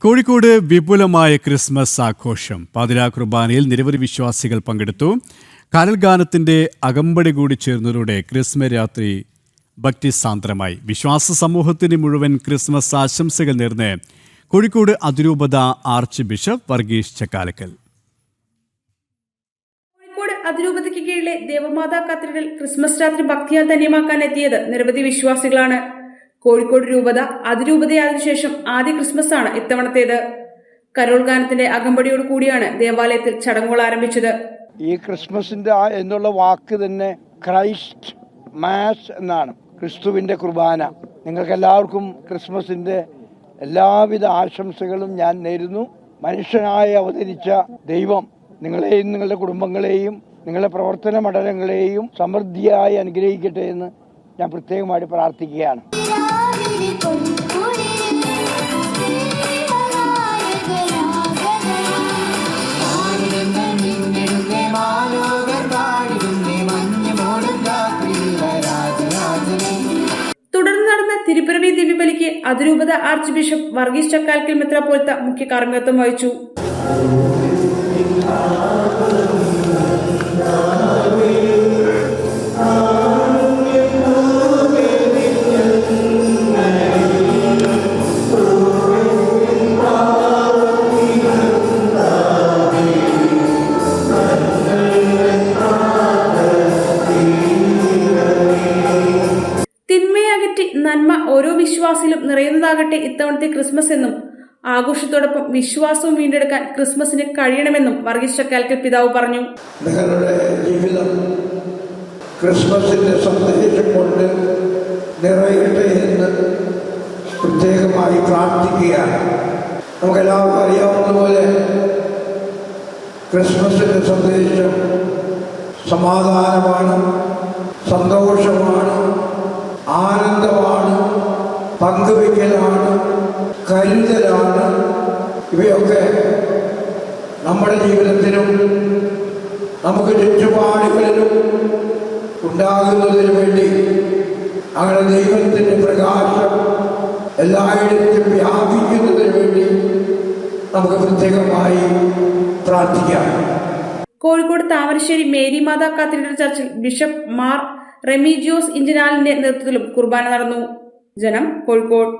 കോഴിക്കോട് വിപുലമായ ക്രിസ്മസ് ആഘോഷം. പാതിരാ കുർബാനയിൽ നിരവധി വിശ്വാസികൾ പങ്കെടുത്തു. കാനൽഗാനത്തിന്റെ അകമ്പടി കൂടി ചേർന്നതോടെ ക്രിസ്മസ് രാത്രി ഭക്തിസാന്ദ്രമായി. വിശ്വാസ സമൂഹത്തിന് മുഴുവൻ ക്രിസ്മസ് ആശംസകൾ നേർന്ന് കോഴിക്കോട് അതിരൂപത ആർച്ച് ബിഷപ്പ് വർഗീസ് ചക്കാലക്കൽ. കോഴിക്കോട് അതിരൂപതയ്ക്ക് കീഴിലെ ദേവമാതാ കത്തീഡ്രൽ ക്രിസ്മസ് രാത്രി ഭക്തിയാൽ ധന്യമാക്കാൻ എത്തിയത് നിരവധി വിശ്വാസികളാണ്. കോഴിക്കോട് രൂപത അതിരൂപതയായതിനു ശേഷം ആദ്യ ക്രിസ്മസ് ആണ് ഇത്തവണത്തേത്. കരോൾ ഗാനത്തിന്റെ അകമ്പടിയോട് കൂടിയാണ് ദേവാലയത്തിൽ ചടങ്ങുകൾ ആരംഭിച്ചത്. ഈ ക്രിസ്മസിന്റെ എന്നുള്ള വാക്ക് തന്നെ ക്രൈസ്റ്റ് മാസ് എന്നാണ്, ക്രിസ്തുവിന്റെ കുർബാന. നിങ്ങൾക്ക് എല്ലാവർക്കും ക്രിസ്മസിന്റെ എല്ലാവിധ ആശംസകളും ഞാൻ നേരുന്നു. മനുഷ്യനായി അവതരിച്ച ദൈവം നിങ്ങളെയും നിങ്ങളുടെ കുടുംബങ്ങളെയും നിങ്ങളുടെ പ്രവർത്തന മണ്ഡലങ്ങളെയും സമൃദ്ധിയായി അനുഗ്രഹിക്കട്ടെ എന്ന് ഞാൻ പ്രത്യേകമായിട്ട് പ്രാർത്ഥിക്കുകയാണ്. തുടർന്ന് നടന്ന തിരുപ്പിറവി ദിവ്യബലിക്ക് അതിരൂപത ആർച്ച് ബിഷപ്പ് വർഗീസ് ചക്കാലക്കൽ മെത്രാപ്പോലീത്ത മുഖ്യ കാർമ്മികത്വം വഹിച്ചു. തിന്മയകറ്റി നന്മ ഓരോ വിശ്വാസിലും നിറയുന്നതാകട്ടെ ഇത്തവണത്തെ ക്രിസ്മസ് എന്നും ആഘോഷത്തോടൊപ്പം വിശ്വാസവും വീണ്ടെടുക്കാൻ ക്രിസ്മസിന് കഴിയണമെന്നും വർഗീസ് ചക്കാലക്കൽ പിതാവ് പറഞ്ഞു. നിങ്ങളുടെ ജീവിതം ക്രിസ്മസിന്റെ സന്ദേശം കൊണ്ട് നിറയട്ടെ എന്ന് പ്രത്യേകമായി പ്രാർത്ഥിക്കുകയാണ്. നമുക്കെല്ലാവർക്കും അറിയാവുന്നതുപോലെ ക്രിസ്മസിന്റെ സന്ദേശം സമാധാനമാണ്, സന്തോഷമാണ്, ആനന്ദമാണ്, പങ്കുവയ്ക്കലാണ്, കരുതലാണ്. ഇവയൊക്കെ നമ്മുടെ ജീവിതത്തിനും നമുക്ക് ചുറ്റുപാടുകളിലും ഉണ്ടാകുന്നതിന് വേണ്ടി അങ്ങനെ ദൈവത്തിൻ്റെ പ്രകാശം എല്ലായിടത്തും വ്യാപിക്കുന്നതിന് വേണ്ടി നമുക്ക് പ്രത്യേകമായി പ്രാർത്ഥിക്കാം. കോഴിക്കോട് താമരശ്ശേരി മേരി മാതാ കത്തീഡ്രൽ ചർച്ചിൽ ബിഷപ്പ് മാർ റെമീജിയോസ് ഇഞ്ചനാലിന്റെ നേതൃത്വത്തിലും കുർബാന നടന്നു. ജനം, കോഴിക്കോട്.